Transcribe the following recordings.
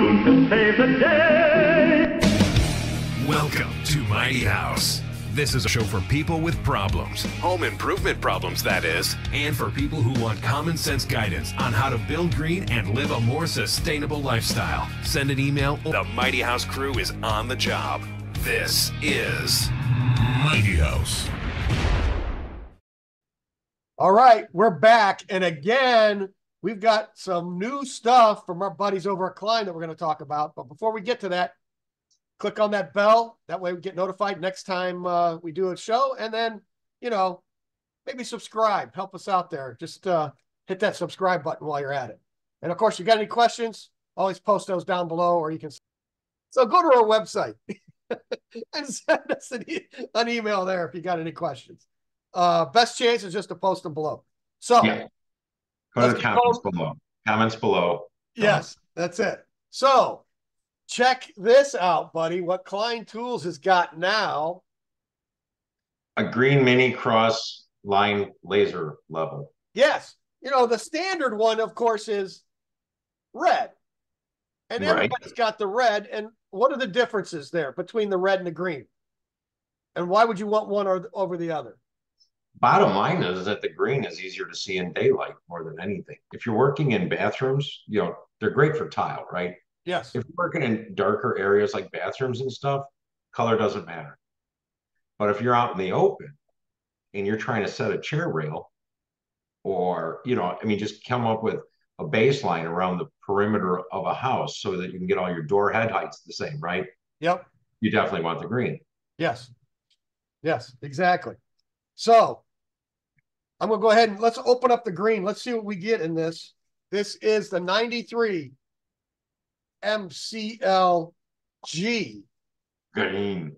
He could save the day. Welcome to Mighty House. This is a show for people with problems, home improvement problems, that is, and for people who want common sense guidance on how to build green and live a more sustainable lifestyle. Send an email. The Mighty House crew is on the job. This is Mighty House. All right, we're back. And again, we've got some new stuff from our buddies over at Klein that we're going to talk about. But before we get to that, click on that bell. That way we get notified next time we do a show. And then, maybe subscribe. Help us out there. Just hit that subscribe button while you're at it. And of course, you got any questions, always post those down below, or you can. So go to our website and send us an email there if you got any questions. Best chance is just to post them below. So yeah. Go to the comments below. Comments below. Yes, that's it. So check this out, buddy. What Klein Tools has got now. A green mini cross line laser level. Yes. The standard one, of course, is red. And everybody's got the red. And what are the differences there between the red and the green? And why would you want one over the other? Bottom line is that the green is easier to see in daylight more than anything. If you're working in bathrooms, they're great for tile, right? Yes. If you're working in darker areas like bathrooms and stuff, color doesn't matter. But if you're out in the open and you're trying to set a chair rail or, just come up with a baseline around the perimeter of a house so that you can get all your door head heights the same, right? Yep. You definitely want the green. Yes. Yes, exactly. So I'm going to go ahead and let's open up the green. Let's see what we get in this. This is the 93 MCLG. Green.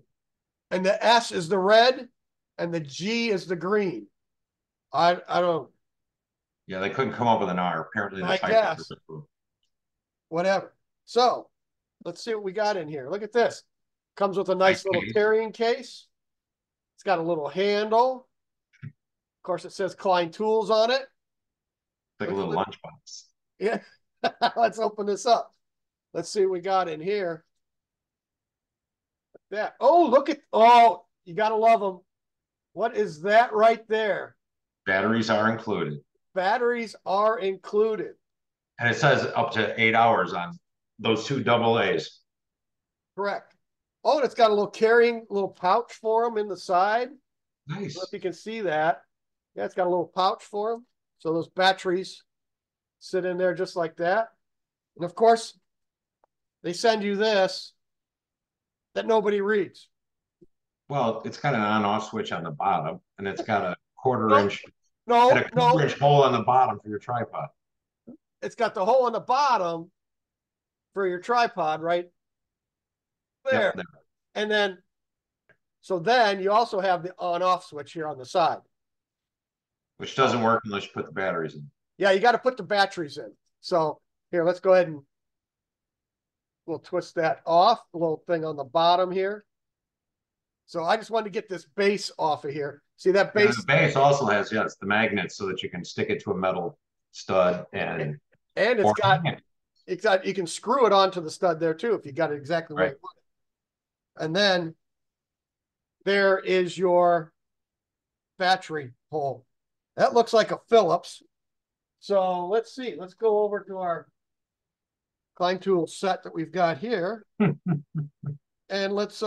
And the S is the red and the G is the green. I don't. Yeah, they couldn't come up with an R. Apparently, I guess. Whatever. So let's see what we got in here. Look at this. Comes with a nice little carrying case. It's got a little handle. Of course, it says Klein Tools on it. Like a little lunchbox. Yeah. Let's open this up. Let's see what we got in here. That. Oh, look at. Oh, you got to love them. What is that right there? Batteries are included. Batteries are included. And it says up to 8 hours on those two AA's. Correct. Oh, and it's got a little pouch for them in the side. Nice. I don't know if you can see that. Yeah, it's got a little pouch for them. So those batteries sit in there just like that. And of course, they send you this that nobody reads. Well, it's got an on-off switch on the bottom, and it's got a quarter-inch hole on the bottom for your tripod. It's got the hole in the bottom for your tripod, right? There. Yep, there. And then you also have the on-off switch here on the side. Which doesn't work unless you put the batteries in. Yeah, you got to put the batteries in. So here, let's go ahead and we'll twist that off, the little thing on the bottom here. So I just wanted to get this base off of here. See that base? Yeah, the base also has, yes, the magnets so that you can stick it to a metal stud and it's got you can screw it onto the stud there too if you got it exactly where you want it. And then there is your battery hole. That looks like a Phillips. So let's see. Let's go over to our Klein tool set that we've got here. And let's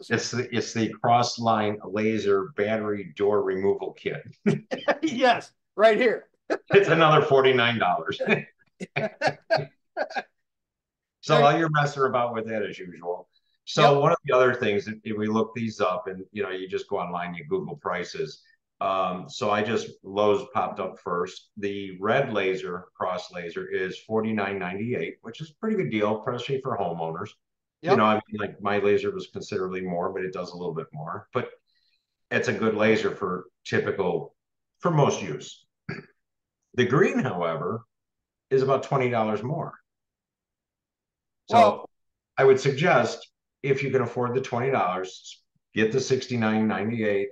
it's the cross line laser battery door removal kit. Yes, right here. It's another $49. So while you're messing about with that as usual. So one of the other things, if we look these up and you just go online, you Google prices. So Lowe's popped up first. The red laser, cross laser, is $49.98, which is a pretty good deal, especially for homeowners. Yep. Like my laser was considerably more, but it does a little bit more. But it's a good laser for most use. The green, however, is about $20 more. So I would suggest if you can afford the $20, get the $69.98,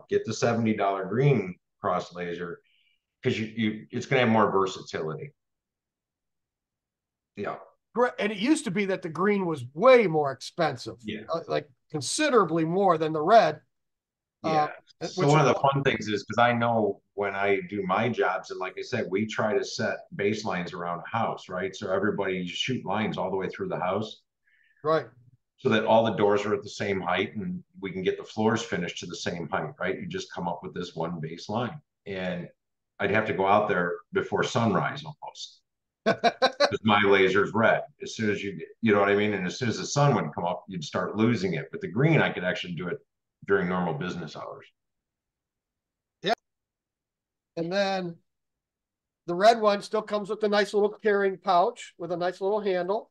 get the $70 green cross laser, because it's going to have more versatility. Correct. And it used to be that the green was way more expensive. Yeah. Like considerably more than the red. Yeah. So one of the fun things is because I know when I do my jobs, and like I said, we try to set baselines around a house, right? So everybody shoot lines all the way through the house. Right. So that all the doors are at the same height and we can get the floors finished to the same height, right? You just come up with this one baseline. And I'd have to go out there before sunrise almost. Because my laser's red. As soon as you know what I mean? And as soon as the sun would come up, you'd start losing it. But the green, I could actually do it during normal business hours. Yeah. And then the red one still comes with a nice little carrying pouch with a nice little handle.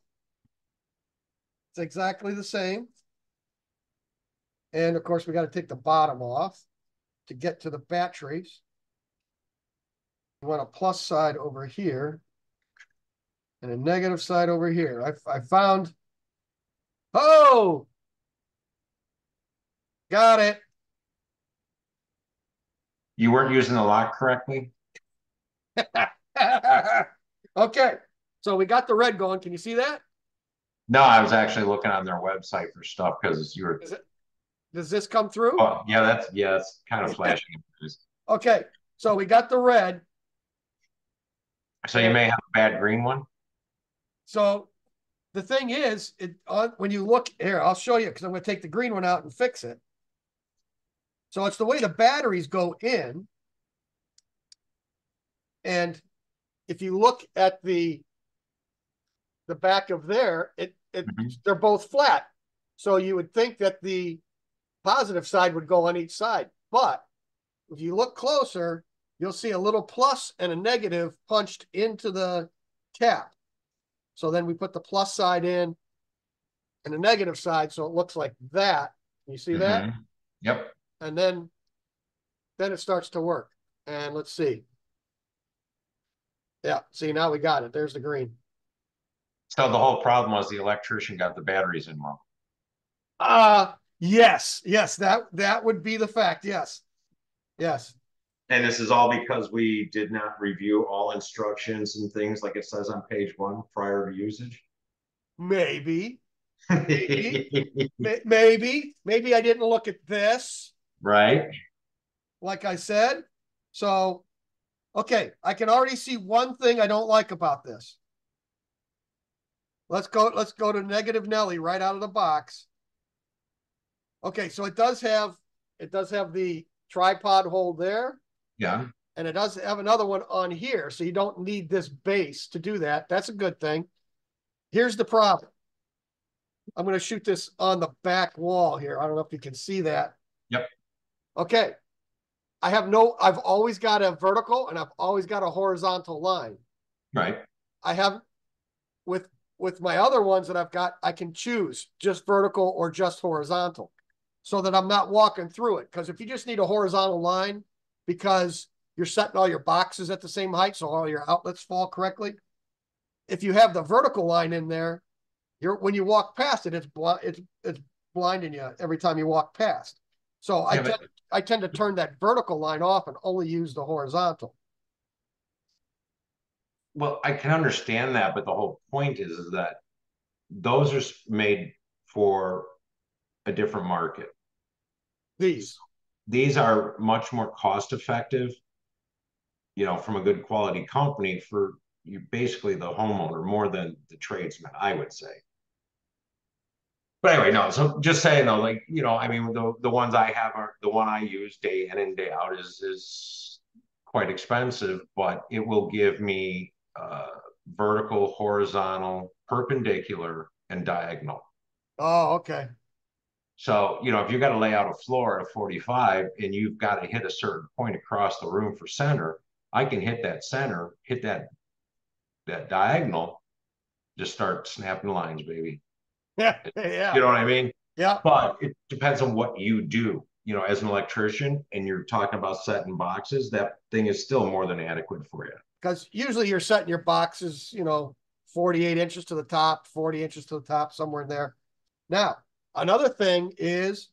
It's exactly the same. And of course, we got to take the bottom off to get to the batteries. You want a plus side over here and a negative side over here. I found, oh, got it. You weren't using the lock correctly? Okay, so we got the red going. Can you see that? No, I was actually looking on their website for stuff because you were. Does this come through? Oh, yeah, that's kind of flashing. Okay, so we got the red. So you may have a bad green one. So the thing is, when you look here, I'll show you because I'm going to take the green one out and fix it. So it's the way the batteries go in. And if you look at the back of there, they're both flat. So you would think that the positive side would go on each side. But if you look closer, you'll see a little plus and a negative punched into the cap. So then we put the plus side in and the negative side, so it looks like that. You see that? Yep. And then it starts to work. And let's see. Yeah, see, now we got it. There's the green. So the whole problem was the electrician got the batteries in wrong. Yes, that would be the fact. Yes. And this is all because we did not review all instructions and things like it says on page 1 prior to usage. Maybe I didn't look at this. Right. Like I said. So, okay, I can already see one thing I don't like about this. Let's go to negative Nelly right out of the box. Okay, so it does have the tripod hold there. Yeah. And it does have another one on here, so you don't need this base to do that. That's a good thing. Here's the problem. I'm going to shoot this on the back wall here. I don't know if you can see that. Yep. Okay. I've always got a vertical and I've always got a horizontal line. Right. I have, with my other ones that I've got, I can choose just vertical or just horizontal so that I'm not walking through it. Because if you just need a horizontal line because you're setting all your boxes at the same height so all your outlets fall correctly, if you have the vertical line in there, when you walk past it, it's blinding you every time you walk past. So I tend to turn that vertical line off and only use the horizontal. Well, I can understand that, but the whole point is that those are made for a different market. These are much more cost effective, from a good quality company for you, basically the homeowner more than the tradesman, I would say. But anyway, no. So just saying though, I mean, the ones I have are the one I use day in and day out is quite expensive, but it will give me vertical, horizontal, perpendicular, and diagonal. Oh, okay. So, if you got to lay out a floor at a 45 and you've got to hit a certain point across the room for center, I can hit that center, hit that diagonal, just start snapping lines, baby. Yeah. You know what I mean? Yeah. But it depends on what you do. As an electrician and you're talking about setting boxes, that thing is still more than adequate for you. Because usually you're setting your boxes, 48 inches to the top, 40 inches to the top, somewhere in there. Now, another thing is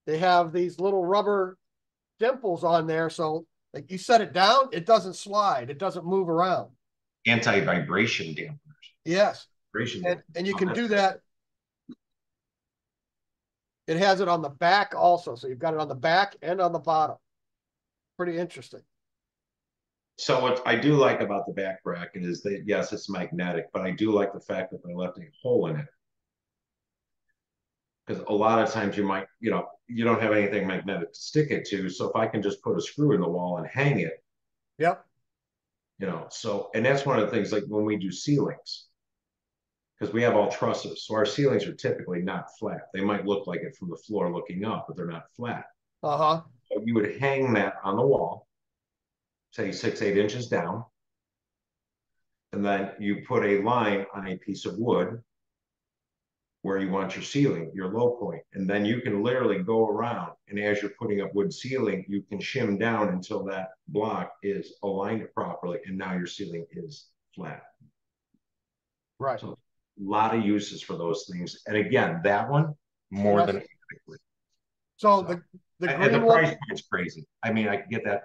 they have these little rubber dimples on there. So like you set it down, it doesn't slide. It doesn't move around. Anti-vibration damper. Yes. Appreciate And you can do that. It has it on the back also. So you've got it on the back and on the bottom. Pretty interesting. So what I do like about the back bracket is that, yes, it's magnetic, but I do like the fact that they left a hole in it. Because a lot of times you might, you don't have anything magnetic to stick it to. So if I can just put a screw in the wall and hang it, Yep. So, and that's one of the things, like when we do ceilings, because we have all trusses. So our ceilings are typically not flat. They might look like it from the floor looking up, but they're not flat. Uh-huh. So you would hang that on the wall, say 6, 8 inches down. And then you put a line on a piece of wood where you want your ceiling, your low point. And then you can literally go around, and as you're putting up wood ceiling, you can shim down until that block is aligned properly. And now your ceiling is flat. Right. So a lot of uses for those things. And again, that one more than adequate. So the green the one, price point's crazy. I mean, I could get that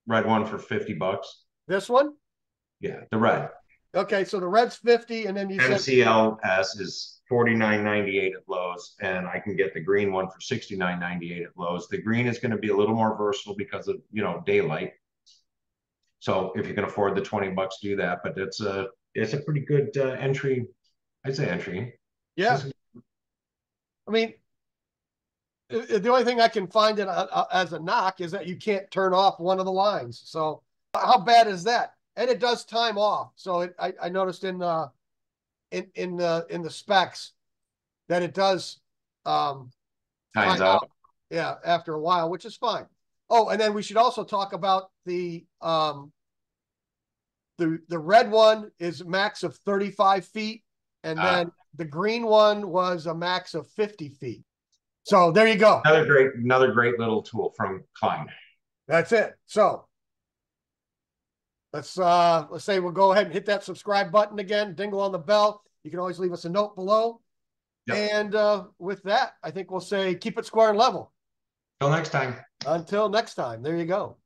red one for $50. this one? Yeah, the red. Okay, so the red's 50, and then you said MCLS is $49.98 at Lowe's, and I can get the green one for $69.98 at Lowe's. The green is going to be a little more versatile because of daylight. So if you can afford the $20, do that. But it's a pretty good entry. I'd say entry. Yeah. I mean, the only thing I can find it as a knock is that you can't turn off one of the lines. So how bad is that? And it does time off. So I noticed in the specs that it does times time out. Yeah, after a while, which is fine. Oh, and then we should also talk about the red one is max of 35 feet, and then the green one was a max of 50 feet. So there you go. Another great little tool from Klein. That's it. So let's say we'll go ahead and hit that subscribe button again, dingle on the bell. You can always leave us a note below. Yep. And with that, I think we'll say keep it square and level. Until next time. Until next time. There you go.